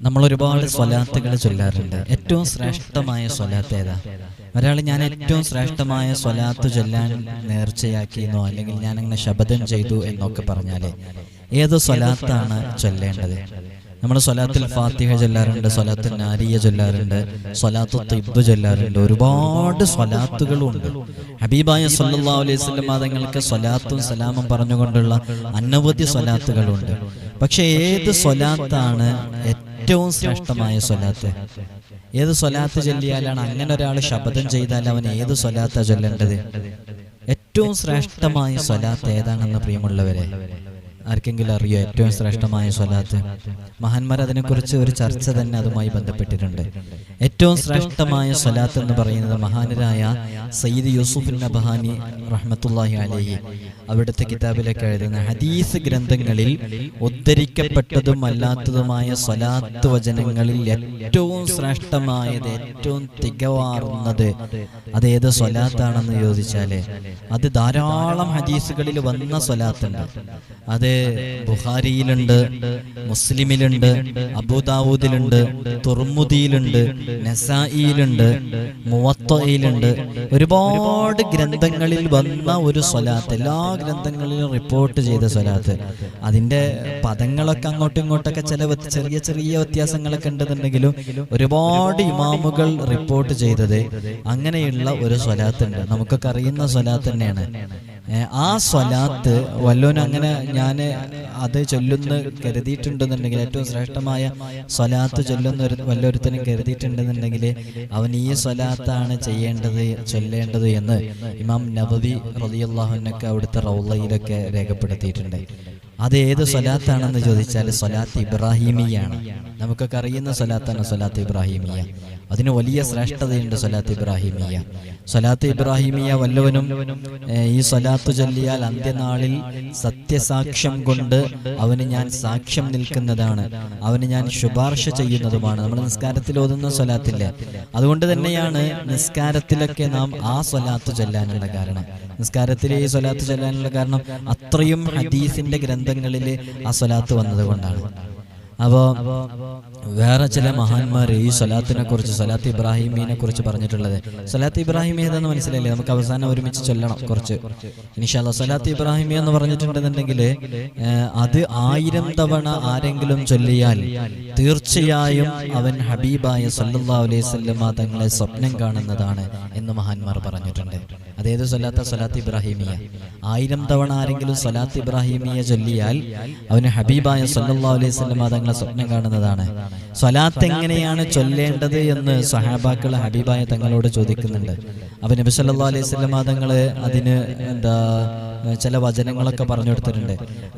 നമ്മൾ ഒരുപാട് സ്വലാത്തുകൾ ചൊല്ലാറുണ്ട്. ഏറ്റവും ശ്രേഷ്ഠമായ സ്വലാത്ത് ഏതാ? ഒരാൾ ഞാൻ ഏറ്റവും ശ്രേഷ്ഠമായ സ്വലാത്ത് ചൊല്ലാൻ നേർച്ചയാക്കിയെന്നോ അല്ലെങ്കിൽ ഞാൻ അങ്ങനെ ശപഥം ചെയ്തു എന്നൊക്കെ പറഞ്ഞാൽ ഏത് സ്വലാത്താണ് ചൊല്ലേണ്ടത്? നമ്മൾ സ്വലാത്തുൽ ഫാത്തിഹ ചൊല്ലാറുണ്ട്, സ്വലാത്തുൽ നാരിയ ചൊല്ലാറുണ്ട്, സ്വലാത്തു തിബ്ബ് ചൊല്ലാറുണ്ട്. ഒരുപാട് സ്വലാത്തുകളുണ്ട്. ഹബീബായ സല്ലല്ലാഹു അലൈഹി വസല്ലം തങ്ങൾക്ക് സ്വലാത്തും സലാമും പറഞ്ഞുകൊണ്ടുള്ള അനവധി സ്വലാത്തുകളുണ്ട്. പക്ഷെ ഏത് സ്വലാത്താണ് ഏറ്റവും ശ്രേഷ്ഠമായ സ്വലാത്ത്? ഏത് സ്വലാത്ത് ചൊല്ലിയാലാണ്, അങ്ങനെ ഒരാൾ ശപഥം ചെയ്താൽ അവൻ ഏത് സ്വലാത്താണ് ചൊല്ലേണ്ടത്? ഏറ്റവും ശ്രേഷ്ഠമായ സ്വലാത്ത് ഏതാണെന്ന് പ്രിയമുള്ളവരെ ആർക്കെങ്കിലും അറിയോ ഏറ്റവും ശ്രേഷ്ഠമായ സ്വലാത്ത്? മഹാന്മാർ അതിനെക്കുറിച്ച് ഒരു ചർച്ച തന്നെ അതുമായി ബന്ധപ്പെട്ടിട്ടുണ്ട്. ഏറ്റവും ശ്രേഷ്ഠമായ സ്വലാത്ത് എന്ന് പറയുന്നത് മഹാനരായ സയ്യിദ് യൂസുഫ് നബഹാനി റഹ്മത്തുള്ളാഹി അലൈഹി അവിടുത്തെ കിതാബിലൊക്കെ എഴുതുന്ന ഹദീസ് ഗ്രന്ഥങ്ങളിൽ ഉദ്ധരിക്കപ്പെട്ടതും അല്ലാത്തതുമായ സ്വലാത്ത് വചനങ്ങളിൽ ഏറ്റവും ശ്രേഷ്ഠമായത്, ഏറ്റവും തികവാർന്നത് അതേത് സ്വലാത്താണെന്ന് ചോദിച്ചാൽ അത് ധാരാളം ഹദീസുകളിൽ വന്ന സ്വലാത്തുണ്ട്. അത് ബുഖാരിയിലുണ്ട്, മുസ്ലിമിലുണ്ട്, അബൂദാവൂദിലുണ്ട്, തുർമുദിയിലുണ്ട്, നസായിയിലുണ്ട്, മുവത്തയിലുണ്ട്. ഒരുപാട് ഗ്രന്ഥങ്ങളിൽ വന്ന ഒരു സ്വലാത്ത്, എല്ലാ ഗ്രന്ഥങ്ങളിലും റിപ്പോർട്ട് ചെയ്ത സ്വലാത്ത്. അതിൻ്റെ പദങ്ങളൊക്കെ അങ്ങോട്ടും ഇങ്ങോട്ടൊക്കെ ചെറിയ ചെറിയ വ്യത്യാസങ്ങളൊക്കെ ഉണ്ടെന്നുണ്ടെങ്കിലും ഒരുപാട് ഇമാമുകൾ റിപ്പോർട്ട് ചെയ്തത് അങ്ങനെയുള്ള ഒരു സ്വലാത്തുണ്ട്. നമുക്കൊക്കെ അറിയുന്ന സ്വലാത്ത് തന്നെയാണ്. ആ സ്വലാത്ത് വല്ലോനും അങ്ങനെ ഞാൻ അത് ചൊല്ലുന്ന കരുതിയിട്ടുണ്ടെന്നുണ്ടെങ്കിൽ, ഏറ്റവും ശ്രേഷ്ഠമായ സ്വലാത്ത് ചൊല്ലുന്ന വല്ലൊരുത്തനും കരുതിയിട്ടുണ്ടെന്നുണ്ടെങ്കിൽ അവൻ ഈ സ്വലാത്താണ് ചൊല്ലേണ്ടത് എന്ന് ഇമാം നബവി റളിയല്ലാഹു അൻഹു അവിടുത്തെ റൗളയിലൊക്കെ രേഖപ്പെടുത്തിയിട്ടുണ്ട്. അത് ഏത് സ്വലാത്താണെന്ന് ചോദിച്ചാൽ സ്വലാത്ത് ഇബ്രാഹിമിയാണ്. നമുക്കൊക്കെ അറിയുന്ന സ്വലാത്താണ് സ്വലാത്ത് ഇബ്രാഹിമിയ. അതിന് വലിയ ശ്രേഷ്ഠതയുണ്ട് സ്വലാത്ത് ഇബ്രാഹിമിയ. സ്വലാത്ത് ഇബ്രാഹിമിയ വല്ലവനും ഈ സ്വലാത്ത് ചൊല്ലിയാൽ അന്ത്യനാളിൽ സത്യസാക്ഷ്യം കൊണ്ട് അവന് ഞാൻ സാക്ഷ്യം നിൽക്കുന്നതാണ്, അവന് ഞാൻ ശുപാർശ ചെയ്യുന്നതുമാണ്. നമ്മൾ നിസ്കാരത്തിൽ ഓതുന്ന സ്വലാത്തില്ലേ, അതുകൊണ്ട് തന്നെയാണ് നിസ്കാരത്തിലൊക്കെ നാം ആ സ്വലാത്ത് ചൊല്ലാനുള്ള കാരണം. നിസ്കാരത്തിലെ ഈ സ്വലാത്ത് ചൊല്ലാനുള്ള കാരണം അത്രയും ഹദീസിന്റെ ഗ്രന്ഥങ്ങളിൽ ആ സ്വലാത്ത് വന്നത് കൊണ്ടാണ്. അപ്പോൾ വേറെ ചില മഹാന്മാർ ഈ സ്വലാത്തിനെ കുറിച്ച്, സ്വലാത്ത് ഇബ്രാഹിമീനെ കുറിച്ച് പറഞ്ഞിട്ടുള്ളത്, സ്വലാത്ത് ഇബ്രാഹിമി ഏതെന്ന് മനസ്സിലായില്ലേ? നമുക്ക് അവസാനം ഒരുമിച്ച് ചൊല്ലണം കുറച്ച് ഇൻഷാ അല്ലാഹ്. സ്വലാത്ത് ഇബ്രാഹിമി എന്ന് പറഞ്ഞിട്ടുണ്ടെന്നുണ്ടെങ്കിൽ അത് 1000 തവണ ആരെങ്കിലും ചൊല്ലിയാൽ തീർച്ചയായും അവൻ ഹബീബായ സല്ലല്ലാഹു അലൈഹി വസല്ലം തങ്ങളെ സ്വപ്നം കാണുന്നതാണ് എന്ന് മഹാന്മാർ പറഞ്ഞിട്ടുണ്ട്. അതേത് സ്വലാത്ത? സ്വലാത്ത് ഇബ്രാഹിമിയ. 1000 തവണ ആരെങ്കിലും സ്വലാത്ത് ഇബ്രാഹിമിയ ചൊല്ലിയാൽ അവന് ഹബീബായ സല്ലല്ലാഹു അലൈഹി വസല്ലം തങ്ങളെ സ്വപ്നം കാണുന്നതാണ്. സ്വലാത്ത് എങ്ങനെയാണ് ചൊല്ലേണ്ടത് എന്ന് സ്വഹാബാക്കൾ ഹബീബായ തങ്ങളോട് ചോദിക്കുന്നുണ്ട്. അപ്പൊ നബി സല്ലല്ലാഹു അലൈഹി വസല്ലം തങ്ങൾ അതിന് ചില വചനങ്ങളൊക്കെ പറഞ്ഞു കൊടുത്തിട്ടുണ്ട്.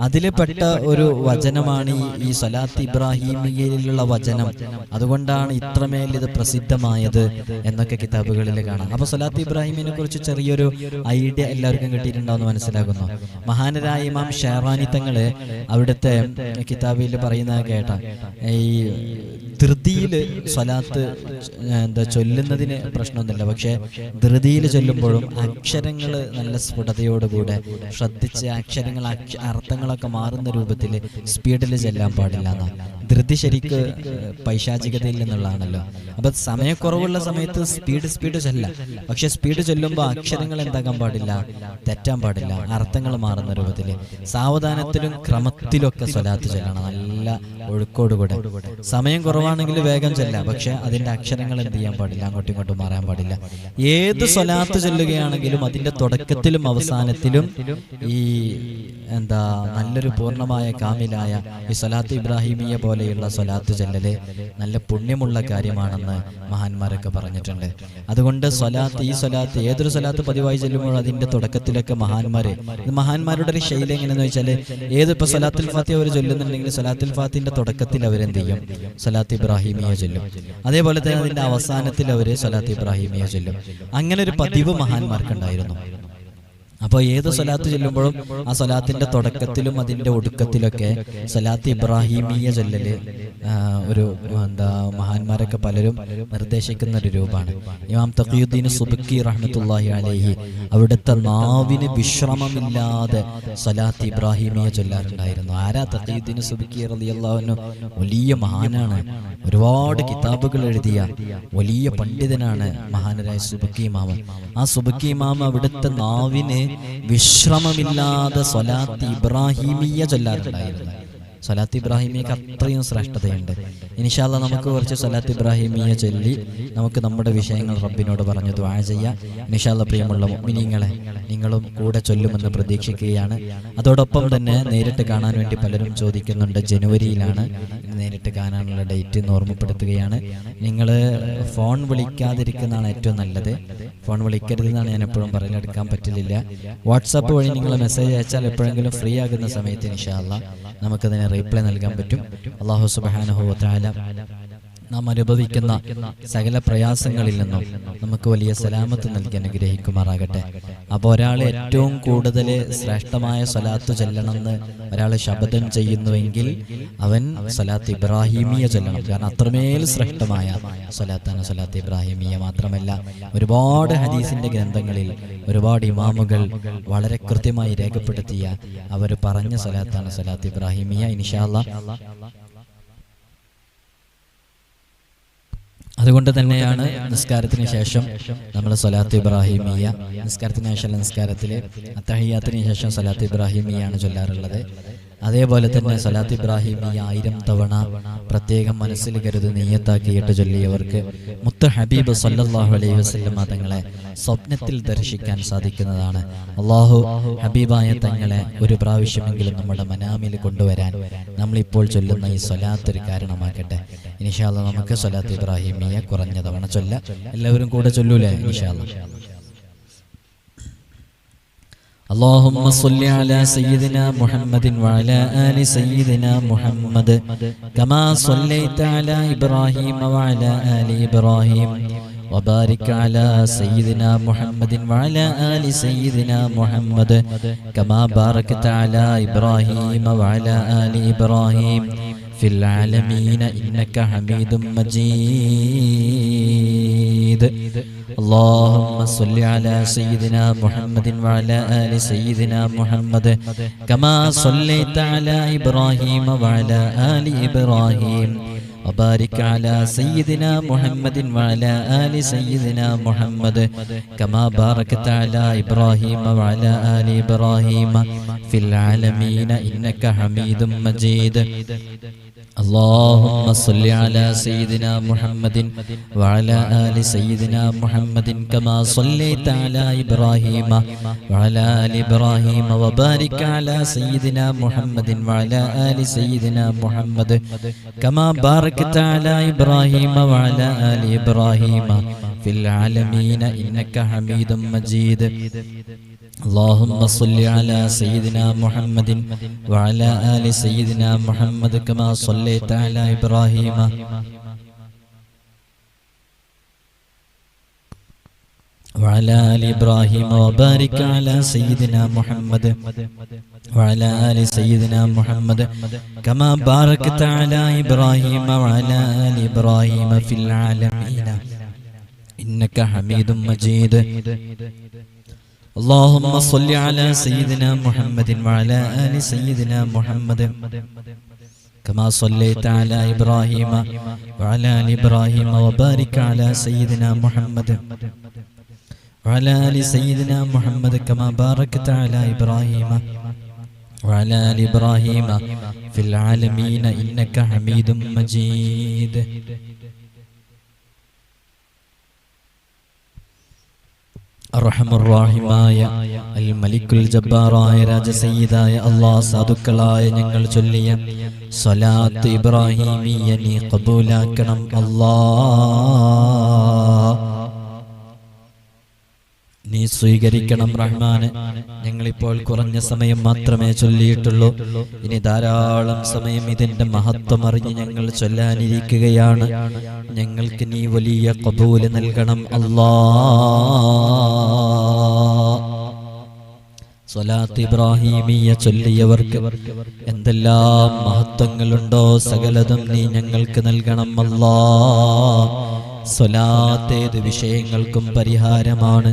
അതിൽ പെട്ട ഒരു വചനമാണ് ഈ സ്വലാത്ത് ഇബ്രാഹിമിയയിലുള്ള വചനം. അതുകൊണ്ടാണ് ഇത്രമേൽ ഇത് പ്രസിദ്ധമായത് എന്നൊക്കെ കിതാബുകളിൽ കാണാം. അപ്പൊ സ്വലാത്ത് ഇബ്രാഹിമിനെ കുറിച്ച് ചെറിയൊരു ഐഡിയ എല്ലാവർക്കും കിട്ടിയിട്ടുണ്ടാവുമെന്ന് മനസ്സിലാക്കുന്നു. മഹാനരായ ഇമാം ഷെഹറാനി തങ്ങള് അവിടുത്തെ കിതാബിൽ പറയുന്ന കേട്ട ഈ ധൃതിയിൽ സ്വലാത്ത് ചൊല്ലുന്നതിന് പ്രശ്നമൊന്നുമില്ല. പക്ഷെ ധൃതിയിൽ ചൊല്ലുമ്പോഴും അക്ഷരങ്ങൾ നല്ല സ്ഫുടതയോടുകൂടെ ശ്രദ്ധിച്ച് അക്ഷരങ്ങൾ അർത്ഥങ്ങളൊക്കെ മാറുന്ന രൂപത്തിൽ സ്പീഡിൽ ചെല്ലാൻ പാടില്ല എന്നാണ്. ധൃതി ശരിക്ക് പൈശാചികതയിൽ നിന്നുള്ളതാണല്ലോ. അപ്പൊ സമയക്കുറവുള്ള സമയത്ത് സ്പീഡ് ചെല്ലാം. പക്ഷെ സ്പീഡ് ചൊല്ലുമ്പോൾ അക്ഷരങ്ങൾ എന്താക്കാൻ പാടില്ല, തെറ്റാൻ പാടില്ല, അർത്ഥങ്ങൾ മാറുന്ന രൂപത്തിൽ സാവധാനത്തിലും ക്രമത്തിലൊക്കെ സ്വലാത്ത് ചൊല്ലണം, നല്ല ഒഴുക്കോടുകൂടെ. സമയം കുറവാണെങ്കിൽ വേഗം ചെല്ലാം, പക്ഷെ അതിന്റെ അക്ഷരങ്ങൾ എന്ത് ചെയ്യാൻ പാടില്ല, അങ്ങോട്ടും ഇങ്ങോട്ടും മാറാൻ പാടില്ല. ഏത് സ്വലാത്ത് ചൊല്ലുകയാണെങ്കിലും അതിന്റെ തുടക്കത്തിലും അവസാനത്തിലും ഈ നല്ലൊരു പൂർണ്ണമായ കാമിലായ ഈ സ്വലാത്ത് ഇബ്രാഹിമിയ പോലെയുള്ള സ്വലാത്ത് ചൊല്ലല് നല്ല പുണ്യമുള്ള കാര്യമാണെന്ന് മഹാന്മാരൊക്കെ പറഞ്ഞിട്ടുണ്ട്. അതുകൊണ്ട് ഈ സ്വലാത്ത് ഏതൊരു സ്വലാത്ത് പതിവായി ചെല്ലുമ്പോൾ അതിന്റെ തുടക്കത്തിലൊക്കെ മഹാന്മാരുടെ ഒരു ശൈലി എങ്ങനെയെന്ന് വെച്ചാൽ, ഏതിപ്പോ സ്വലാത്തുൽ ഫാത്തിഹ അവർ ചൊല്ലുന്നുണ്ടെങ്കിൽ സ്വലാത്തുൽ ഫാത്തിഹിന്റെ തുടക്കത്തിൽ അവരെന്ത് ചെയ്യും, സ്വലാത്ത് ഇബ്രാഹിമിയ ചൊല്ലും. അതേപോലെ തന്നെ അതിന്റെ അവസാനത്തിൽ അവര് സ്വലാത്ത് ഇബ്രാഹിമിയ ചൊല്ലും. അങ്ങനെ ഒരു പതിവ് മഹാന്മാർക്കുണ്ടായിരുന്നു. അപ്പോൾ ഏത് സ്വലാത്ത് ചൊല്ലുമ്പോഴും ആ സ്വലാത്തിന്റെ തുടക്കത്തിലും അതിന്റെ ഒടുക്കത്തിലൊക്കെ സ്വലാത്ത് ഇബ്രാഹിമിയ ചൊല്ലല് ഒരു മഹാന്മാരൊക്കെ പലരും നിർദ്ദേശിക്കുന്ന ഒരു രൂപമാണ്. ഇമാം തഖിയുദ്ദീൻ സുബ്കി റഹ്മത്തുള്ളാഹി അലൈഹി അവിടുത്തെ നാവിന് വിശ്രമമില്ലാതെ സ്വലാത്ത് ഇബ്രാഹിമിയ ചൊല്ലാറുണ്ടായിരുന്നു. ആരാ? തഖിയുദ്ദീൻ സുബ്കി റളിയല്ലാഹു അൻഹു വലിയ മഹാനാണ്. ഒരുപാട് കിതാബുകൾ എഴുതിയ വലിയ പണ്ഡിതനാണ് മഹാനരായ സുബക്കി ഇമാം. ആ സുബക്കി ഇമാം അവിടുത്തെ നാവിന് വിശ്രമമില്ലാതെ സ്വലാത്ത് ഇബ്രാഹിമിയ ചൊല്ലാറുണ്ടായിരുന്നു. സ്വലാത്ത് ഇബ്രാഹിമിയക്ക് അത്രയും ശ്രേഷ്ഠതയുണ്ട്. ഇൻഷാ അല്ലാഹ് നമുക്ക് കുറച്ച് സ്വലാത്ത് ഇബ്രാഹിമിയ ചൊല്ലി നമുക്ക് നമ്മുടെ വിഷയങ്ങൾ റബ്ബിനോട് പറഞ്ഞു ദുആ ചെയ്യാം. ഇൻഷാ അല്ലാഹ് പ്രിയമുള്ള മുഅ്മിനീങ്ങളെ, നിങ്ങളും കൂടെ ചൊല്ലുമെന്ന് പ്രതീക്ഷിക്കുകയാണ്. അതോടൊപ്പം തന്നെ നേരിട്ട് കാണാൻ വേണ്ടി പലരും ചോദിക്കുന്നുണ്ട്. ജനുവരിയിലാണ് നേരിട്ട് കാണാനുള്ള ഡേറ്റ് എന്ന് ഓർമ്മപ്പെടുത്തുകയാണ്. നിങ്ങൾ ഫോൺ വിളിക്കാതിരിക്കുന്നതാണ് ഏറ്റവും നല്ലത്. ഫോൺ വിളിക്കരുതെന്നാണ് ഞാൻ എപ്പോഴും പറയൽ, എടുക്കാൻ പറ്റില്ല. വാട്സാപ്പ് വഴി നിങ്ങൾ മെസ്സേജ് അയച്ചാൽ എപ്പോഴെങ്കിലും ഫ്രീ ആകുന്ന സമയത്ത് ഇൻഷാ അല്ലാഹ് നമുക്കതിന് റിപ്ലൈ നൽകാൻ പറ്റും. അല്ലാഹു സുബ്ഹാനഹു വ തആല നാം അനുഭവിക്കുന്ന സകല പ്രയാസങ്ങളിൽ നിന്നും നമുക്ക് വലിയ സലാമത്ത് നൽകി അനുഗ്രഹിക്കുമാറാകട്ടെ. അപ്പോൾ ഒരാൾ ഏറ്റവും കൂടുതൽ ശ്രേഷ്ഠമായ സ്വലാത്ത് ചൊല്ലണമെന്ന് ഒരാൾ ശപഥം ചെയ്യുന്നുവെങ്കിൽ അവൻ സ്വലാത്ത് ഇബ്രാഹിമിയ ചൊല്ലണം. കാരണം അത്രമേൽ ശ്രേഷ്ഠമായ സ്വലാത്താണ് സ്വലാത്ത് ഇബ്രാഹിമിയ. മാത്രമല്ല ഒരുപാട് ഹദീസിന്റെ ഗ്രന്ഥങ്ങളിൽ ഒരുപാട് ഇമാമുകൾ വളരെ കൃത്യമായി രേഖപ്പെടുത്തിയ അവർ പറഞ്ഞ സ്വലാത്താണ് സ്വലാത്ത് ഇബ്രാഹിമിയ. ഇൻഷാ അല്ലാഹ് അതുകൊണ്ട് തന്നെയാണ് നിസ്കാരത്തിന് ശേഷം നമ്മൾ സ്വലാത്ത് ഇബ്രാഹിമിയ, നിസ്കാരത്തിന് ശേഷം നിസ്കാരത്തിൽ അത്തഹിയ്യാത്തിന് ശേഷം സ്വലാത്ത് ഇബ്രാഹിമിയാണ് ചൊല്ലാറുള്ളത്. അതേപോലെ തന്നെ സ്വലാത്ത് ഇബ്രാഹിമിയ 1000 തവണ പ്രത്യേകം മനസ്സിൽ കരുതി നിയ്യത്താക്കിയിട്ട് ചൊല്ലിയവർക്ക് മുത്ത് ഹബീബ് സല്ലല്ലാഹു അലൈഹി വസല്ലം തങ്ങളെ സ്വപ്നത്തിൽ ദർശിക്കാൻ സാധിക്കുന്നതാണ്. അല്ലാഹു ഹബീബായ തങ്ങളെ ഒരു പ്രാവശ്യമെങ്കിലും നമ്മുടെ മനാമിൽ കൊണ്ടുവരാൻ നമ്മളിപ്പോൾ ചൊല്ലുന്ന ഈ സ്വലാത്ത് ഒരു കാരണമാക്കട്ടെ. ഇൻഷാ അല്ലാഹ് നമുക്ക് സ്വലാത്ത് ഇബ്രാഹിമിയ കുറഞ്ഞ തവണ ചൊല്ല. എല്ലാവരും കൂടെ ചൊല്ലൂലേ ഇൻഷാ അല്ലാഹ്. اللهم صل على سيدنا محمد وعلى آل سيدنا محمد كما صليت على إبراهيم وعلى آل إبراهيم وبارك على سيدنا محمد وعلى آل سيدنا محمد كما باركت على إبراهيم وعلى آل إبراهيم في العالمين إنك حميد مجيد. اللهم صل على سيدنا محمد وعلى آل سيدنا محمد كما صليت على إبراهيم وعلى آل إبراهيم وبارك على سيدنا محمد وعلى آل سيدنا محمد كما باركت على إبراهيم وعلى آل إبراهيم في العالمين إنك حميد مجيد. اللهم صل على سيدنا محمد وعلى آل سيدنا محمد كما صليت على إبراهيم وعلى آل إبراهيم وبارك على سيدنا محمد وعلى آل سيدنا محمد كما باركت على إبراهيم وعلى آل إبراهيم في العالمين إنك حميد مجيد. اللهم صل على سيدنا محمد وعلى آل سيدنا محمد كما صليت على إبراهيم وعلى آل إبراهيم وبارك على سيدنا محمد وعلى آل سيدنا محمد كما باركت على إبراهيم وعلى آل إبراهيم في العالمين إنك حميد مجيد. اللهم صل على سيدنا محمد وعلى آل سيدنا محمد كما صليت على إبراهيم وعلى آل إبراهيم وبارك على سيدنا محمد وعلى آل سيدنا محمد كما باركت على إبراهيم وعلى آل إبراهيم في العالمين إنك حميد مجيد. അർഹമുർറഹീമായ അൽ മലിക്കുൽ ജബ്ബാറായ രാജസയ്യിദായ അല്ലാഹ് സാധുക്കളായ ഞങ്ങൾ ചൊല്ലിയ സ്വലാത്ത് ഇബ്രാഹിമിയ നീ ഖബൂലാക്കണം അല്ലാഹ്, നീ സ്വീകരിക്കണം റഹ്മാനെ. ഞങ്ങളിപ്പോൾ കുറഞ്ഞ സമയം മാത്രമേ ചൊല്ലിയിട്ടുള്ളൂ. ഇനി ധാരാളം സമയം ഇതിന്റെ മഹത്വം അറിഞ്ഞ് ഞങ്ങൾ ചൊല്ലാനിരിക്കുകയാണ്. ഞങ്ങൾക്ക് നീ വലിയ ഖബൂൽ നൽകണം അല്ലാഹ്. സ്വലാത്ത് ഇബ്രാഹിമിയ ചൊല്ലിയവർക്ക് എന്തെല്ലാം മഹത്വങ്ങളുണ്ടോ സകലതും നീ ഞങ്ങൾക്ക് നൽകണം അല്ലാഹ്. സ്വലാത്ത് ഏത് വിഷയങ്ങൾക്കും പരിഹാരമാണ്.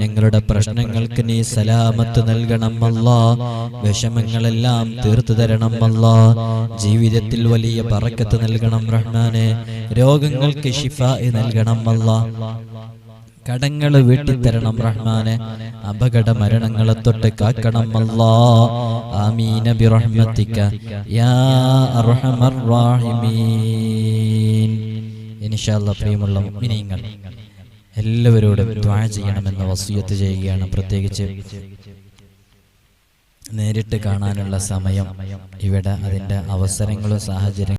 ഞങ്ങളുടെ പ്രശ്നങ്ങൾക്ക് നീ സലാമത്ത് നൽകണം അല്ലാ. വിഷമങ്ങളെല്ലാം തീർത്തു തരണം അല്ലാ. ജീവിതത്തിൽ വലിയ ബറക്കത്ത് നൽകണം റഹ്മാനെ. രോഗങ്ങൾക്ക് ശിഫാ നൽകണം അല്ലാ. കടങ്ങൾ വീട്ടിത്തരണം റഹ്മാനെ. അപകട മരണങ്ങളെ തൊട്ട് കാക്കണം അല്ലാ. ആമീന ബിറഹ്മതിക യാ അർഹമർ റഹീമീൻ. ഇൻഷാ അല്ലാഹ് പ്രിയമുള്ള മുഅ്മിനീങ്ങൾ എല്ലാവരോടും ദുആ ചെയ്യണമെന്ന് വസിയത്ത് ചെയ്യുകയാണ്. പ്രത്യേകിച്ച് നേരിട്ട് കാണാനുള്ള സമയം ഇവിടെ അതിൻ്റെ അവസരങ്ങളും സാഹചര്യങ്ങളും